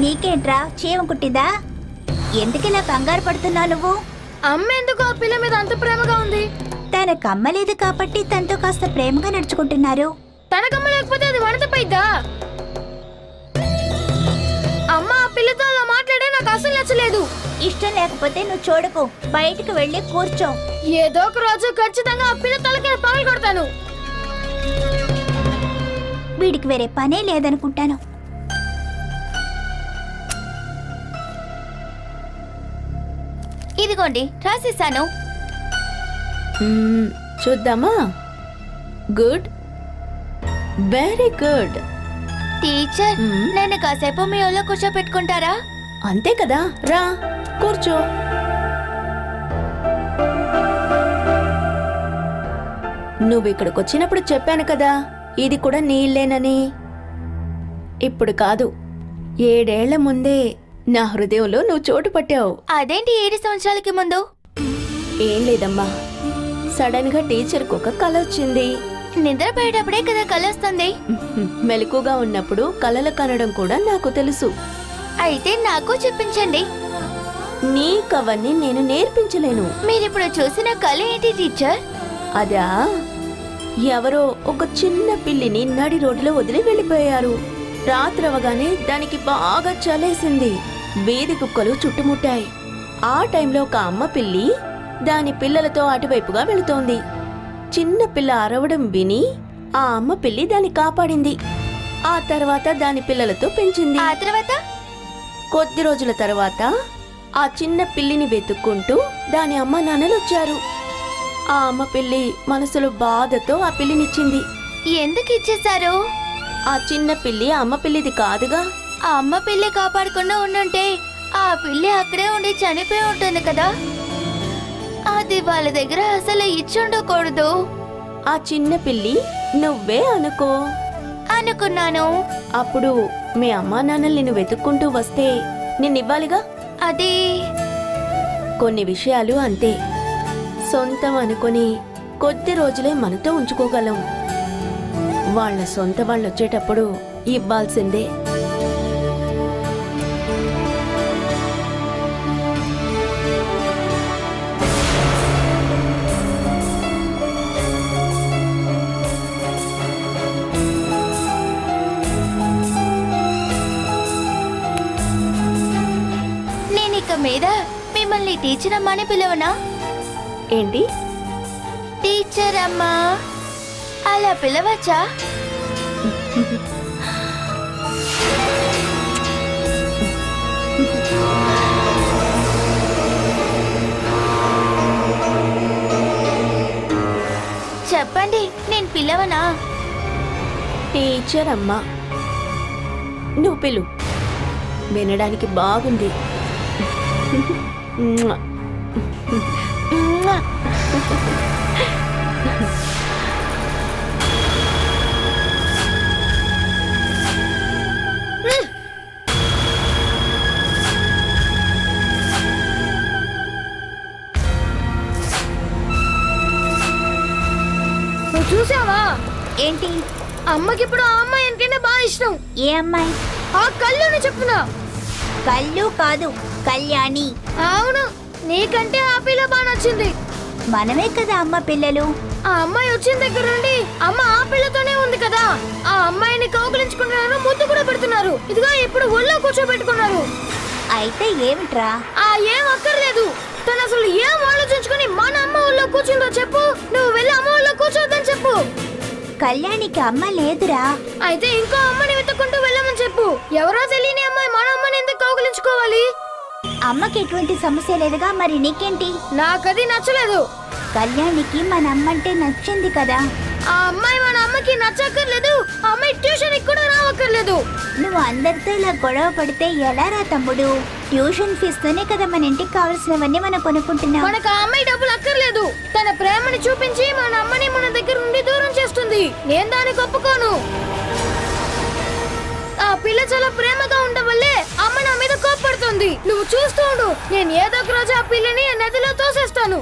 నీకేంట్రా చీమ కుట్టిందా? ఎందుకిలా కంగారు పడుతున్నావు నువ్వు? అమ్మ ఎందుకు ఆ పిల్ల మీద అంత ప్రేమగా ఉంది? తనకమ్మ లేదు కాబట్టి తనతో కాస్త ప్రేమగా నడుచుకుంటున్నారు. తనకమ్మ లేకపోతే అది వనతపైద్దా? అమ్మ ఆ పిల్లతో అలా మాట్లాడే నాకు అసలు నచ్చలేదు. ఇష్టం లేకపోతే నువ్వు చూడకు, బయటికి వెళ్ళి కూర్చో. ఏదో ఒక రోజు ఖచ్చితంగా ఆ పిల్ల తలకి పగలు కొడతాను. వీడికి వేరే పనే లేదనుకుంటాను. ఇదిగోండి రాసిస్తాను. చూద్దామా? Good, very good. టీచర్, నన్ను కాసేపు మీ ఒళ్ళో కూర్చోపెట్టుకుంటారా? అంతే కదా, రా కూర్చో. నువ్వు ఇక్కడికి వచ్చినప్పుడు చెప్పాను కదా, ఇది కూడా నీ ఇల్లేనని. ఇప్పుడు కాదు, 7 ఏళ్ల ముందే నా హృదయంలో నువ్వు చోటు పట్టావు. అదేంటి 7 సంవత్సరాలకి ముందు? ఏం లేదమ్మా, సడన్ గా టీచర్కు ఒక కల వచ్చింది. నిద్రపోయేటప్పుడే కదా కలొస్తుంది. మెలకుగా ఉన్నప్పుడు కలలు కనడం కూడా నాకు తెలుసు. అయితే నాకు చెప్పించండి. నీకవన్నీ నేను నేర్పించలేను. మీరిప్పుడు చూసిన కళ ఏంటి టీచర్? అదా, ఎవరో ఒక చిన్న పిల్లిని నడి రోడ్డులో వదిలి వెళ్ళిపోయారు. రాత్రవగానే దానికి బాగా చలేసింది. వీధి కుక్కలు చుట్టుముట్టాయి. ఆ టైంలో ఒక అమ్మ పిల్లి దాని పిల్లలతో అటువైపుగా వెళుతోంది. చిన్న పిల్ల అరవడం విని ఆ అమ్మ పిల్లి దాన్ని కాపాడింది. ఆ తర్వాత దాని పిల్లలతో పెంచింది. ఆ తర్వాత కొద్ది రోజుల తర్వాత ఆ చిన్న పిల్లిని వెతుక్కుంటూ దాని అమ్మ నాన్నలు వచ్చారు. ఆ అమ్మ పిల్లి మనసులో బాధతో ఆ పిల్లినిచ్చింది. ఎందుకు ఇచ్చేశారు? ఆ చిన్న పిల్లి అమ్మ పిల్లిది కాదుగా. ఆ అమ్మ పిల్లి కాపాడకుండా ఉండుంటే ఆ పిల్లి అక్కడే ఉండి చనిపోయి ఉంటుంది కదా. అది వాళ్ళ దగ్గర అసలు ఇచ్చుండకూడదు. ఆ చిన్న పిల్లి నువ్వే అనుకో. అనుకున్నాను. అప్పుడు మీ అమ్మా నాన్నల్ని నువ్వు వెతుక్కుంటూ వస్తే నిన్నివ్వాలిగా. అది కొన్ని విషయాలు అంతే, సొంతం అనుకొని కొద్ది రోజులే మనతో ఉంచుకోగలం. వాళ్ళ సొంత వాళ్ళు వచ్చేటప్పుడు ఇవ్వాల్సిందే. నేనిక మీద మిమ్మల్ని టీచర్ అమ్మా అని పిలవనా? ఏంటి? టీచర్ అమ్మా అలా పిలవచ్చా? చెప్పండి, నేను పిలవనా? టీచర్ అమ్మా, నువ్వు పిలు. వినడానికి బాగుంది. నువ్వు చూసావా? ఏంటి? అమ్మకి ఇప్పుడు ఆ అమ్మాయి ఎంతైనా బాగా ఇష్టం. ఏ అమ్మాయి? ఆ కళ్ళుని చెప్పునా? కళ్ళు కాదు, కళ్యాణి. అవును, నీకంటే ఆ పిల్ల బాగా నచ్చింది. మనమే కదా అమ్మ పిల్లలు. ఆ అమ్మాయి వచ్చిన దగ్గర నుండి అమ్మ ఆ పిల్లతోనే ఉంది కదా. ఆ అమ్మాయిని కౌగిలించుకుంటున్నారు, ముద్దు కూడా పెడుతున్నారు. ఇదిగో ఇప్పుడు ఒళ్ళో కూర్చోబెట్టుకున్నారు. అయితే ఏమిట్రా? ఏం అక్కర్లేదు. తను అసలు ఏం ఆలోచించుకుని మన అమ్మ ఒళ్ళో కూర్చుందో చెప్పు. నువ్వు వెళ్ళి అమ్మ ఒళ్ళో కూర్చోద్దని చెప్పు. కళ్యాణికి అమ్మ లేదురా. అయితే ఇంకో అమ్మని వెతుక్కుంటూ వెళ్ళమని చెప్పు. ఎవరో తెలియని అమ్మాయి మన అమ్మని ఎందుకు కౌగిలించుకోవాలి? అమ్మకి ఎటువంటి సమస్య లేదుగా, మరి నీకేంటి? నాకది నచ్చలేదు. కళ్యాణికి మన అమ్మంటే నచ్చింది కదా. ఆ అమ్మాయి మన అమ్మకి నచ్చక్కర్లేదు. ఆ అమ్మాయి ట్యూషన్ కూడా రావక్కర్లేదు. నువ్వు అందరితో ఇలా గొడవ పడితే ఎలా రా తమ్ముడు? ట్యూషన్ ఫీజుతోనే కదా మన ఇంటికి కావాల్సినవన్నీ మనం కొనుక్కుంటున్నాం. మనకు ఆ అమ్మాయి డబ్బులు అక్కర్లేదు. తన ప్రేమని చూపించి మన అమ్మని మన దగ్గర నుండి దూరం చేస్తుంది. నేను దానికి ఒప్పుకోను. ఆ పిల్ల చాలా ప్రేమగా ఉండడం వల్లే అమ్మ నా మీద కోప్పడుతుంది. నువ్వు చూస్తూ ఉండు, నేను ఏదో ఒక రోజు ఆ పిల్లని నదిలో తోసేస్తాను.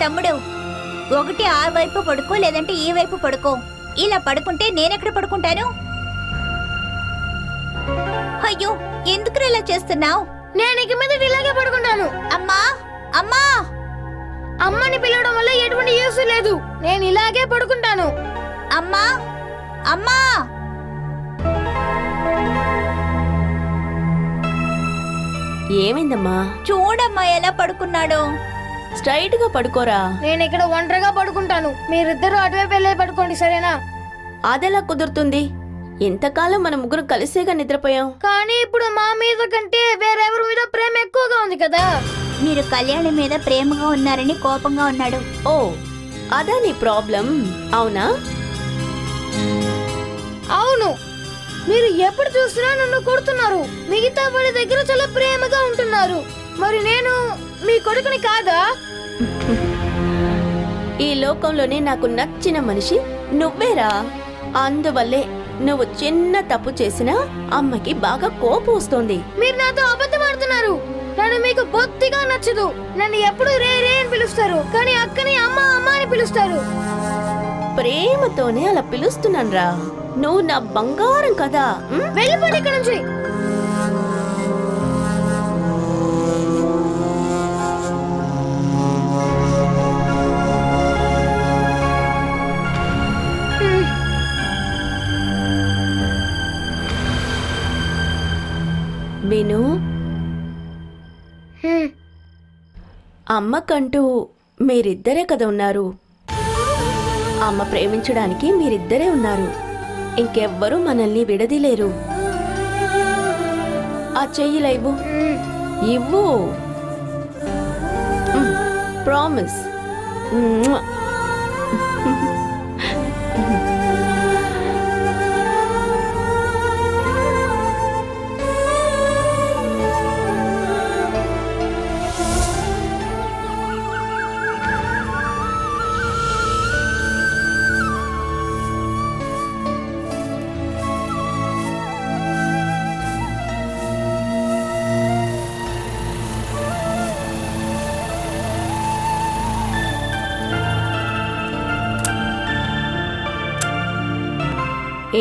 తమ్ముడు, ఒకటి ఆ వైపు పడుకో లేదంటే ఈ వైపు పడుకో. ఇలా పడుకుంటే నేనెక్కడ పడుకుంటాను? అయ్యో, ఎందుకు ఇలా చేస్తున్నావు? నేను ఇక మీద ఇలాగే పడుకుంటాను. అమ్మా అమ్మా అమ్మని పిలవడం వల్ల ఎటువంటి యూస్ లేదు. నేను ఇలాగే పడుకుంటాను. అమ్మా అమ్మా ఏమైందమ్మా? చూడమ్మా ఎలా పడుకున్నాడో. స్ట్రైట్ గా పడుకోరా. నేను ఇక్కడ ఒంటరిగా పడుకుంటాను. మీరిద్దరూ అటువైపు వెళ్ళే పడుకోండి, సరేనా? అదెలా కుదురుతుంది? ఇంతకాలం మన ముగ్గురు కలిసేగా నిద్రపోయాం. కానీ ఇప్పుడు మా మీద కంటే వేరెవరి మీద ప్రేమ ఎక్కువగా ఉంది కదా. మీరు కళ్యాణి మీద ప్రేమగా ఉన్నారని కోపంగా ఉన్నాడు. ఓ, అదా నీ ప్రాబ్లం? అవునా? అవును, మీరు ఎప్పుడు చూసినా నన్ను కొడుతున్నారు. మిగతా వాళ్ళ దగ్గర చాలా ప్రేమగా ఉంటున్నారు. మరి నేను మీ కొడుకుని కాదా? ఈ లోకంలోనే నాకు నచ్చిన మనిషి నువ్వేరా. అందువల్లే నువ్వు చిన్న తప్పు చేసినా అమ్మకి బాగా కోపం వస్తుంది. మీరు నాతో అబద్ధం ఆడుతున్నారు. నన్ను మీకు బొత్తిగా నచ్చదు. నన్ను ఎప్పుడు రే రే అని పిలుస్తారు, కానీ అక్కని అమ్మ అమ్మ అని పిలుస్తారు. ప్రేమతోనే అలా పిలుస్తున్నాన్రా. నువ్వు నా బంగారం కదా. వెళ్ళిపోండి ఇక్కడ నుంచి. విను, అమ్మకంటూ మీరిద్దరే కదా ఉన్నారు. అమ్మ ప్రేమించడానికి మీరిద్దరే ఉన్నారు. ఇంకెవ్వరూ మనల్ని విడదీలేరు. ఆ చెయ్యిలా ఇవ్వు. ఇవ్వు. ప్రామిస్.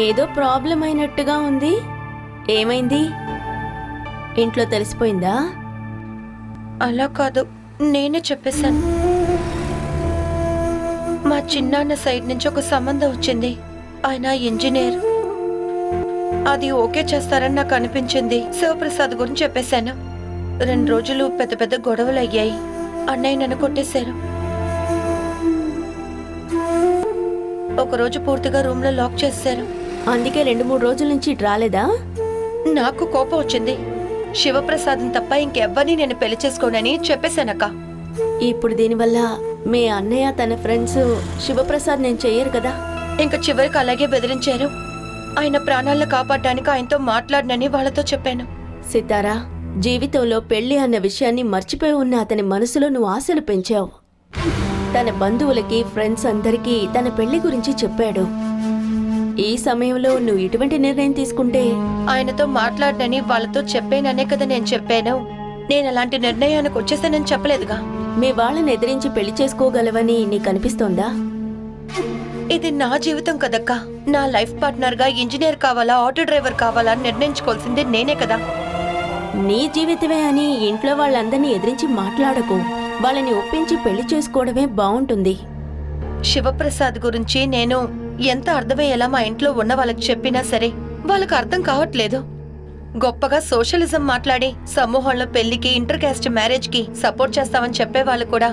ఏదో ప్రాబ్లం అయినట్టుగా ఉంది. ఏమైంది? ఇంట్లో తెలిసిపోయిందా? అలా కాదు, నేనే చెప్పేశాను. మా చిన్నాన్న సైడ్ నుంచి ఒక సంబంధం వచ్చింది. ఆయన ఇంజనీర్. అది ఓకే చేస్తారని నాకు అనిపించింది. శివప్రసాద్ గురించి చెప్పేశాను. 2 రోజులు పెద్ద పెద్ద గొడవలు అయ్యాయి. అన్నయ్య నన్ను కొట్టేశారు. ఒకరోజు పూర్తిగా రూమ్ లో లాక్ చేశారు. అందుకే 2-3 రోజుల నుంచి ఇటు రాలేదా? నాకు కోపం వచ్చింది. శివప్రసాద్ తప్ప ఇంకెవ్వరిని నేను పెళ్లి చేసుకోనని చెప్పేశానక్క. ఇప్పుడు దీనివల్ల మీ అన్నయ్య తన ఫ్రెండ్స్ శివప్రసాద్ నేను చెయ్యరు కదా. ఇంకా చివరికి అలాగే బెదిరించారు. ఆయన ప్రాణాలను కాపాడడానికి ఆయనతో మాట్లాడనని వాళ్ళతో చెప్పాను. సితారా, జీవితంలో పెళ్లి అన్న విషయాన్ని మర్చిపోయి ఉన్న అతని మనసులో నువ్వు ఆశలు పెంచావు. తన బంధువులకి, ఫ్రెండ్స్ అందరికీ తన పెళ్లి గురించి చెప్పాడు. ఈ సమయంలో నువ్వు ఇటువంటి నిర్ణయం తీసుకుంటే? ఆయనతో మాట్లాడనని వాళ్ళతో చెప్పాననే కదా నేను చెప్పాను. నేను అలాంటి నిర్ణయానికి వచ్చేసానని చెప్పలేదుగా. మీ వాళ్ళని ఎదిరించి పెళ్లి చేసుకోగలవని నీకు అనిపిస్తోందా? ఇది నా జీవితం కదక్కా. నా లైఫ్ పార్ట్నర్ గా ఇంజనీర్ కావాలా, ఆటో డ్రైవర్ కావాలా అని నిర్ణయించుకోవాల్సింది నేనే కదా. నీ జీవితమే అని ఇంట్లో వాళ్ళందరినీ ఎదిరించి మాట్లాడకు. వాళ్ళని ఒప్పించి పెళ్లి చేసుకోవడమే బాగుంటుంది. శివప్రసాద్ గురించి నేను ఎంత అర్థమయ్యేలా మా ఇంట్లో ఉన్న వాళ్ళకి చెప్పినా సరే వాళ్ళకి అర్థం కావట్లేదు. గొప్పగా సోషలిజం మాట్లాడి సమూహంలో పెళ్లికి, ఇంటర్ కాస్ట్ మ్యారేజ్ కి సపోర్ట్ చేస్తామని చెప్పే వాళ్ళు కూడా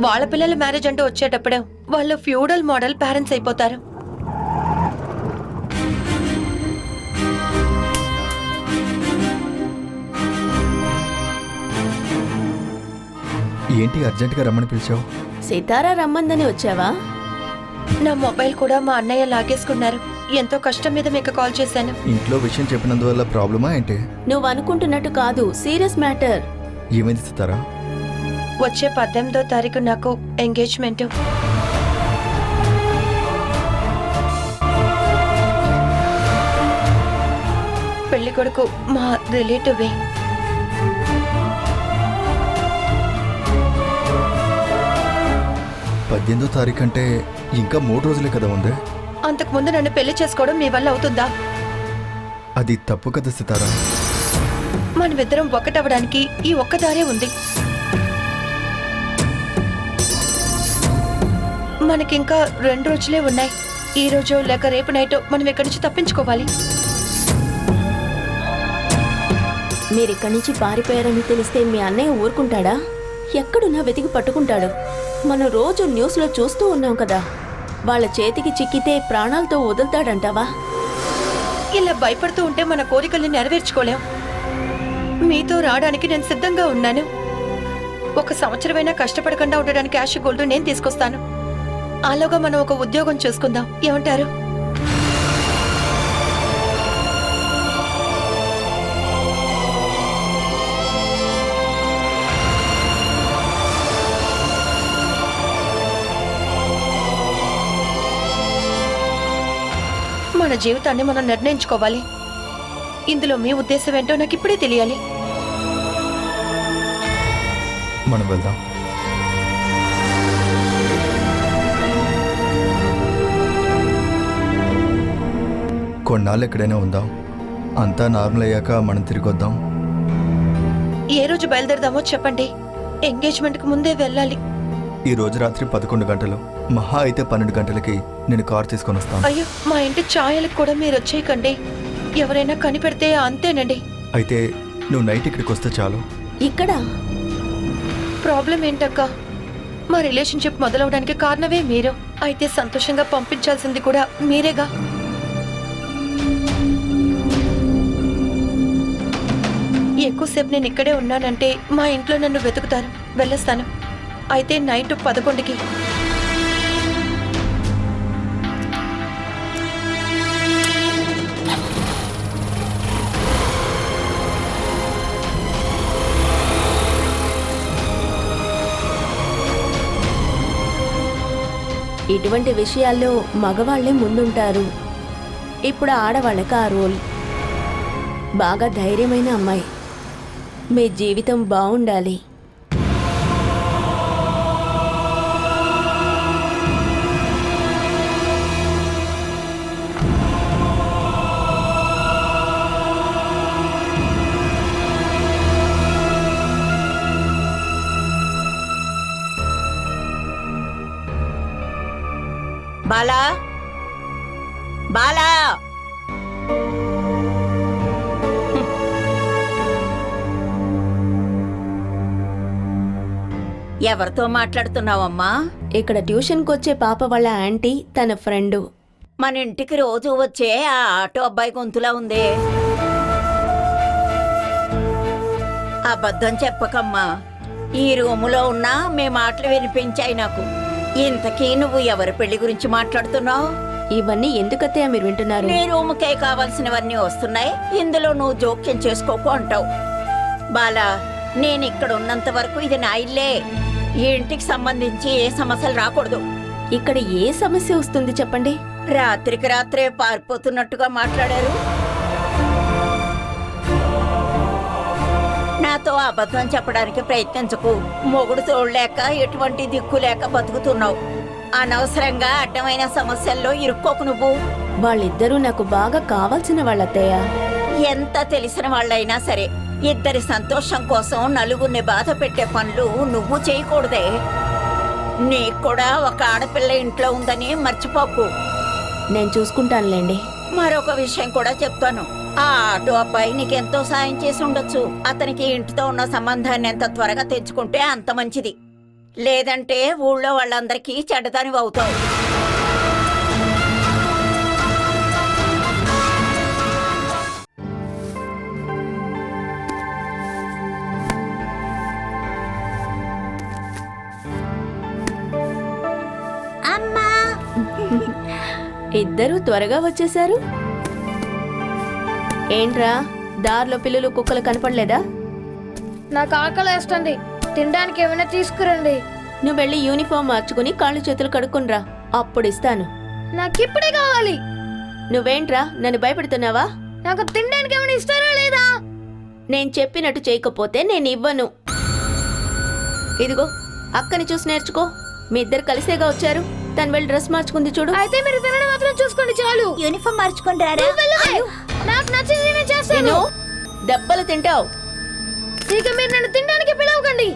వాళ్ళ పిల్లల మ్యారేజ్ అంటూ వచ్చేటప్పుడు వాళ్ళు ఫ్యూడల్ మోడల్ పేరెంట్స్ అయిపోతారు. ఏంటి అర్జెంటుగా రమ్మని పిలిచావు? సితారా రమ్మందని వచ్చావా? నా మొబైల్ కూడా మా అన్నయ్య లాగేసుకున్నారు. ఎంతో కష్టం మీద మీకు కాల్ చేశాను. ఇంట్లో విషయం చెప్పినందువల్ల ప్రాబ్లమా ఏంటి? నువ్వు అనుకుంటున్నట్టు కాదు, సీరియస్ మ్యాటర్. ఏమైంది సితారా? వచ్చే 18వ తారీఖు నాకు ఎంగేజ్మెంట్. పెళ్లి కొడుకు మా రిలేటివే. 15వ తారీఖు అంటే ఇంకా 3 రోజులే కదా ఉంది. అంతకు ముందు నన్ను పెళ్లి చేసుకోవడం మీ వల్ల అవుతుందా? అది తప్పు కదా సితారా. మనమిద్దరం ఒక్కటవడానికి ఈ ఒక్క దారే ఉంది. మనకింకా 2 రోజులే ఉన్నాయి. ఈ రోజు లేక రేపు నైట్ మనం ఇక్కడి నుంచి తప్పించుకోవాలి. మీరిక్కడి నుంచి పారిపోయారని తెలిస్తే మీ అన్నయ్య ఊరుకుంటాడా? ఎక్కడున్నా వెతికి పట్టుకుంటాడు. మనం రోజు న్యూస్లో చూస్తూ ఉన్నాం కదా, వాళ్ళ చేతికి చిక్కితే ప్రాణాలతో వదులుతాడంటావా? ఇలా భయపడుతూ ఉంటే మన కోరికల్ని నెరవేర్చుకోలేం. మీతో రావడానికి నేను సిద్ధంగా ఉన్నాను. 1 సంవత్సరమైనా కష్టపడకుండా ఉండడానికి యాష్ గోల్డ్ నేను తీసుకొస్తాను. అలాగా మనం ఒక ఉద్యోగం చూసుకుందాం, ఏమంటారు? మన జీవితాన్ని మనం నిర్ణయించుకోవాలి. ఇందులో మీ ఉద్దేశం ఏంటో నాకు ఇప్పుడే తెలియాలి. మనం వెళ్దాం. కొన్నాళ్ళు ఎక్కడైనా ఉందాం. అంతా నార్మల్ అయ్యాక మనం తిరిగి వద్దాం. ఏ రోజు బయలుదేరదామో చెప్పండి. ఎంగేజ్మెంట్కి ముందే వెళ్ళాలి. ఈ రోజు రాత్రి 11 గంటలు, మహా అయితే 12 గంటలకి నేను కార్ తీసుకొని వస్తాను. అయ్యో, మా ఇంటి ఛాయలకు కూడా మీరు వచ్చేయకండి. ఎవరైనా కనిపెడితే అంతేనండి. అయితే నువ్వు నైట్ ఇక్కడికి వస్తే చాలు. ఇక్కడ ప్రాబ్లం ఏంటక్క? మా రిలేషన్షిప్ మొదలవడానికి కారణమే మీరు. అయితే సంతోషంగా పంపించాల్సింది కూడా మీరేగా. ఎక్కువసేపు నేను ఇక్కడే ఉన్నానంటే మా ఇంట్లో నన్ను వెతుకుతారు. వెళ్ళొస్తాను. అయితే నైట్ 11కి. ఇటువంటి విషయాల్లో మగవాళ్లే ముందుంటారు. ఇప్పుడు ఆడవాళ్ళకి ఆ రోల్. బాగా ధైర్యమైన అమ్మాయి. మీ జీవితం బాగుండాలి. బాలా, బాలా, ఎవరితో మాట్లాడుతున్నావమ్మా? ఇక్కడ ట్యూషన్కి వచ్చే పాప వాళ్ళ ఆంటీ, తన ఫ్రెండు. మన ఇంటికి రోజు వచ్చే ఆ ఆటో అబ్బాయి గొంతులా ఉందే. అబద్ధం చెప్పకమ్మా. ఈ రూములో ఉన్నా మీ మాటలు వినిపించాయి నాకు. ఇంతకీ నువ్వు ఎవరి పెళ్లి గురించి మాట్లాడుతున్నావు? ఇవన్నీ ఎందుకత్తయ్య మీరు వింటున్నారు? నీ రూముకే కావాల్సినవన్నీ వస్తున్నాయి, ఇందులో నువ్వు జోక్యం చేసుకోకు అంటావు. బాలా, నేను ఇక్కడ ఉన్నంత వరకు ఇది నా ఇల్లే. ఈ ఇంటికి సంబంధించి ఏ సమస్యలు రాకూడదు. ఇక్కడ ఏ సమస్య వస్తుంది చెప్పండి? రాత్రికి రాత్రే పారిపోతున్నట్టుగా మాట్లాడారు. నాతో అబద్ధం చెప్పడానికి ప్రయత్నించకు. మొగుడు తోడలేక ఎటువంటి దిక్కు లేక బతుకుతున్నావు. అనవసరంగా అడ్డమైన సమస్యల్లో ఇరుక్కోకు నువ్వు. వాళ్ళిద్దరూ నాకు బాగా కావాల్సిన వాళ్ళత్తయ్య. ఎంత తెలిసిన వాళ్ళైనా సరే ఇద్దరి సంతోషం కోసం నలుగురిని బాధ పెట్టే పనులు నువ్వు చేయకూడదే. నీకు కూడా ఒక ఆడపిల్ల ఇంట్లో ఉందని మర్చిపోకు. నేను చూసుకుంటానులేండి. మరొక విషయం కూడా చెప్తాను. ఆ ఆటో అబ్బాయి నీకెంతో సాయం చేసి ఉండొచ్చు. అతనికి ఇంటితో ఉన్న సంబంధాన్ని ఎంత త్వరగా తెచ్చుకుంటే అంత మంచిది. లేదంటే ఊళ్ళో వాళ్ళందరికీ చెడ్డదానివి అవుతావు. ఇద్దరూ త్వరగా వచ్చేశారు. ఏంట్రా, దారిలో పిల్లలు కుక్కలు కనపడలేదా? నాకు ఆకలేస్తుంది, తినడానికి ఏమైనా తీసుకురండి. నువ్వు వెళ్ళి యూనిఫామ్ మార్చుకుని కాళ్ళు చేతులు కడుక్కునిరా, అప్పుడు ఇస్తాను. నాకిప్పుడే కావాలి. నువ్వేంట్రా, నన్ను భయపెడుతున్నావా? నాకు తినడానికి ఏమైనా ఇస్తారా లేదా? నేను చెప్పినట్టు చేయకపోతే నేను ఇవ్వను. ఇదిగో, అక్కని చూసి నేర్చుకో. మీ ఇద్దరు కలిసేగా వచ్చారు. తను వెళ్ళి డ్రెస్ మార్చుకుంది చూడు. అయితే మీరు తినడం మాత్రం చూసుకోండి చాలు. యూనిఫామ్ మార్చుకొని రారా? నువ్వు వెళ్ళవే. నాకు నచ్చింది నేను చేస్తాను. నేను దెబ్బలు తింటావు. ఇక మీరు నన్ను తినడానికి పిలవకండి.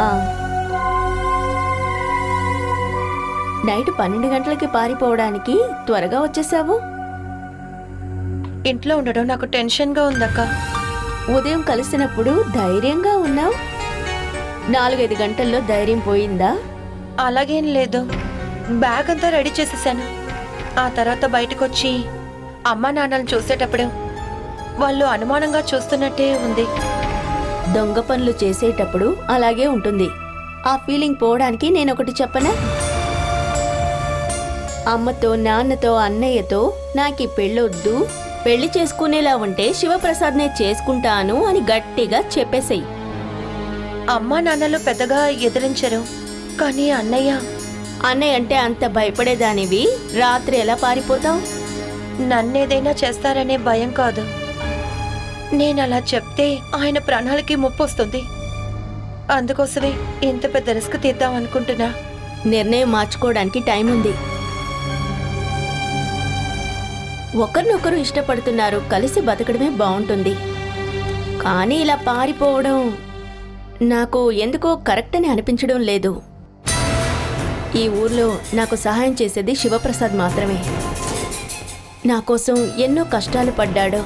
ఆ. నైట్ 12 గంటలకి పారిపోవడానికి త్వరగా వచ్చేసావు. ఇంట్లో ఉండడం నాకు టెన్షన్గా ఉందక్క. ఉదయం కలిసినప్పుడు ధైర్యంగా ఉన్నావు. 4-5 గంటల్లో ధైర్యం పోయిందా? అలాగేం లేదు. బ్యాగ్ అంతా రెడీ చేసేసాను. ఆ తర్వాత బయటకొచ్చి అమ్మా నాన్నలు చూసేటప్పుడు వాళ్ళు అనుమానంగా చూస్తున్నట్టే ఉంది. దొంగ పనులు చేసేటప్పుడు అలాగే ఉంటుంది. ఆ ఫీలింగ్ పోవడానికి నేనొకటి చెప్పనా? అమ్మతో నాన్నతో అన్నయ్యతో నాకీ పెళ్ళొద్దు, పెళ్లి చేసుకునేలా ఉంటే శివప్రసాద్నే చేసుకుంటాను అని గట్టిగా చెప్పేసేయ్. అమ్మా నాన్నలు పెద్దగా ఎదిరించరు, కానీ అన్నయ్య అన్నయ్య అంటే అంత భయపడేదానివి రాత్రి ఎలా పారిపోతావు? నన్నేదైనా చేస్తారనే భయం కాదు. నేనలా చెప్తే ఆయన ప్రాణాలకి ముప్పొస్తుంది. అందుకోసమే ఇంత పెద్ద రిస్క్ తీద్దాం అనుకుంటున్నా. నిర్ణయం మార్చుకోవడానికి టైం ఉంది. ఒకరినొకరు ఇష్టపడుతున్నారు, కలిసి బతకడమే బాగుంటుంది. కానీ ఇలా పారిపోవడం నాకు ఎందుకో కరెక్ట్ అని అనిపించడం లేదు. ఈ ఊర్లో నాకు సహాయం చేసేది శివప్రసాద్ మాత్రమే. నా కోసం ఎన్నో కష్టాలు పడ్డాడు.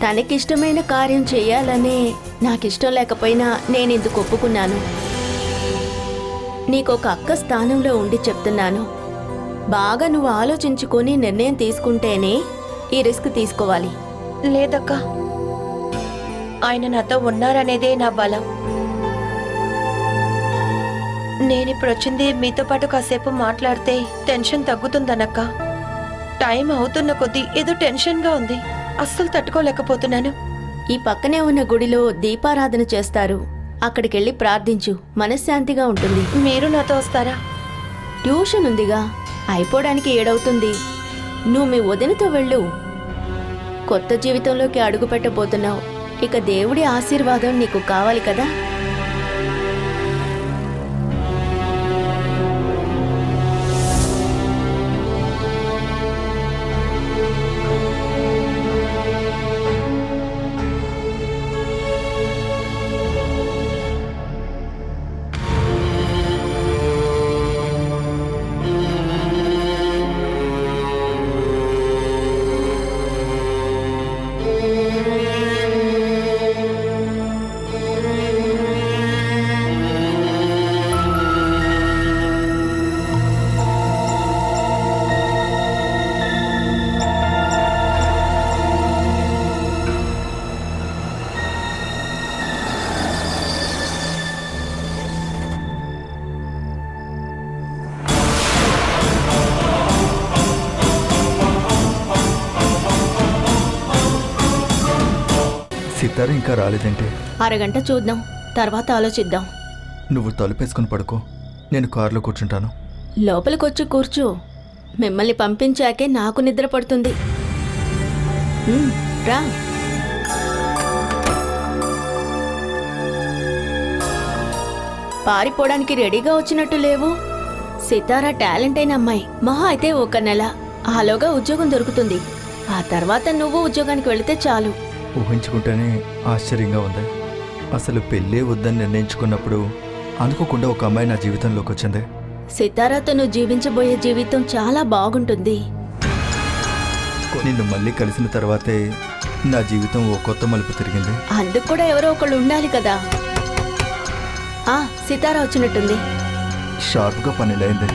తనకిష్టమైన కార్యం చేయాలనే నాకిష్టం లేకపోయినా నేనెందుకు ఒప్పుకున్నాను. నీకొక అక్క స్థానంలో ఉండి చెప్తున్నాను. బాగా నువ్వు ఆలోచించుకొని నిర్ణయం తీసుకుంటేనే ఈ రిస్క్ తీసుకోవాలి. లేదక్క, ఆయన నాతో ఉన్నారనేదే నా బలం. నేనిప్పుడు వచ్చింది మీతో పాటు కాసేపు మాట్లాడితే టెన్షన్ తగ్గుతుందనక్క. టైం అవుతున్న కొద్దీ ఏదో టెన్షన్గా ఉంది. అస్సలు తట్టుకోలేకపోతున్నాను. ఈ పక్కనే ఉన్న గుడిలో దీపారాధన చేస్తారు. అక్కడికెళ్ళి ప్రార్థించు, మనశ్శాంతిగా ఉంటుంది. మీరు నాతో వస్తారా? ట్యూషన్ ఉందిగా, అయిపోవడానికి 7 అవుతుంది. నువ్వు మీ వదినతో వెళ్ళు. కొత్త జీవితంలోకి అడుగు పెట్టబోతున్నావు. ఇక దేవుడి ఆశీర్వాదం నీకు కావాలి కదా. సితార ఇంకా రాలేదంటే అరగంట చూద్దాం, తర్వాత ఆలోచిద్దాం. నువ్వు తలుపేసుకుని పడుకో, నేను కారులో కూర్చుంటాను. లోపలికొచ్చి కూర్చో. మిమ్మల్ని పంపించాకే నాకు నిద్ర పడుతుంది. రా. పారిపోవడానికి రెడీగా వచ్చినట్టు లేవు. సితారా టాలెంట్ అయిన అమ్మాయి. మహా అయితే 1 నెల, ఆలోగా ఉద్యోగం దొరుకుతుంది. ఆ తర్వాత నువ్వు ఉద్యోగానికి వెళితే చాలు. ఊహించుకుంటేనే ఆశ్చర్యంగా ఉంది. అసలు పెళ్ళే వద్దని నిర్ణయించుకున్నప్పుడు అనుకోకుండా ఒక అమ్మాయి నా జీవితంలోకి వచ్చింది. సితారాతో నువ్వు జీవించబోయే జీవితం చాలా బాగుంటుంది. నిన్ను మళ్ళీ కలిసిన తర్వాతే నా జీవితం ఓ కొత్త మలుపు తిరిగింది. అందుకు కూడా ఎవరో ఒకళ్ళు ఉండాలి కదా. సితారా వచ్చినట్టుంది. షార్ప్గా 12 అయింది.